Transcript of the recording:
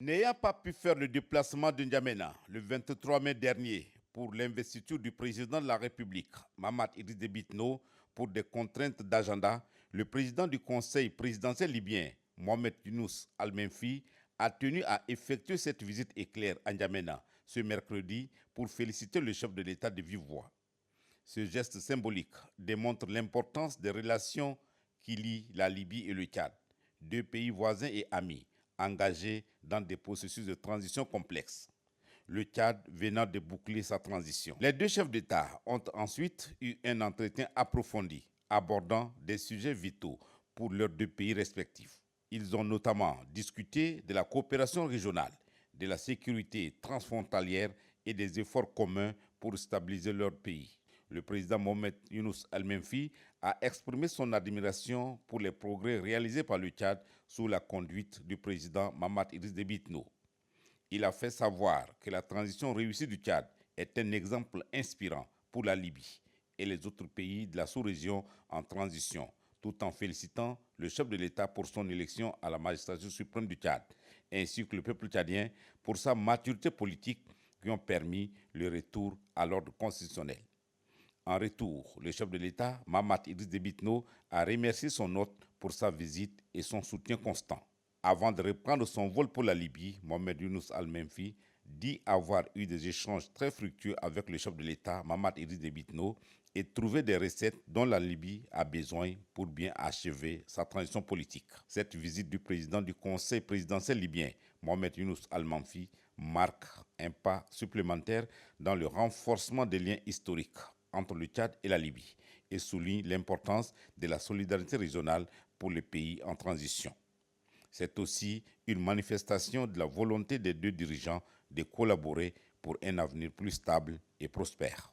N'ayant pas pu faire le déplacement de N'Djamena le 23 mai dernier pour l'investiture du président de la République, Mahamat Idriss Déby Itno, pour des contraintes d'agenda, le président du Conseil présidentiel libyen, Mohamed Younous Al-Menfi, a tenu à effectuer cette visite éclair à N'Djamena ce mercredi pour féliciter le chef de l'État de vive voix. Ce geste symbolique démontre l'importance des relations qui lient la Libye et le Tchad, deux pays voisins et amis, engagés dans des processus de transition complexes. Le Tchad venant de boucler sa transition. Les deux chefs d'État ont ensuite eu un entretien approfondi, abordant des sujets vitaux pour leurs deux pays respectifs. Ils ont notamment discuté de la coopération régionale, de la sécurité transfrontalière et des efforts communs pour stabiliser leur pays. Le président Mohamed Younous Al-Menfi a exprimé son admiration pour les progrès réalisés par le Tchad sous la conduite du président Mahamat Idriss Déby Itno. Il a fait savoir que la transition réussie du Tchad est un exemple inspirant pour la Libye et les autres pays de la sous-région en transition, tout en félicitant le chef de l'État pour son élection à la magistrature suprême du Tchad, ainsi que le peuple tchadien pour sa maturité politique qui ont permis le retour à l'ordre constitutionnel. En retour, le chef de l'État, Mahamat Idriss Déby Itno, a remercié son hôte pour sa visite et son soutien constant. Avant de reprendre son vol pour la Libye, Mohamed Younous Al-Menfi dit avoir eu des échanges très fructueux avec le chef de l'État, Mahamat Idriss Déby Itno, et trouvé des recettes dont la Libye a besoin pour bien achever sa transition politique. Cette visite du président du Conseil présidentiel libyen, Mohamed Younous Al-Menfi, marque un pas supplémentaire dans le renforcement des liens historiques entre le Tchad et la Libye et souligne l'importance de la solidarité régionale pour les pays en transition. C'est aussi une manifestation de la volonté des deux dirigeants de collaborer pour un avenir plus stable et prospère.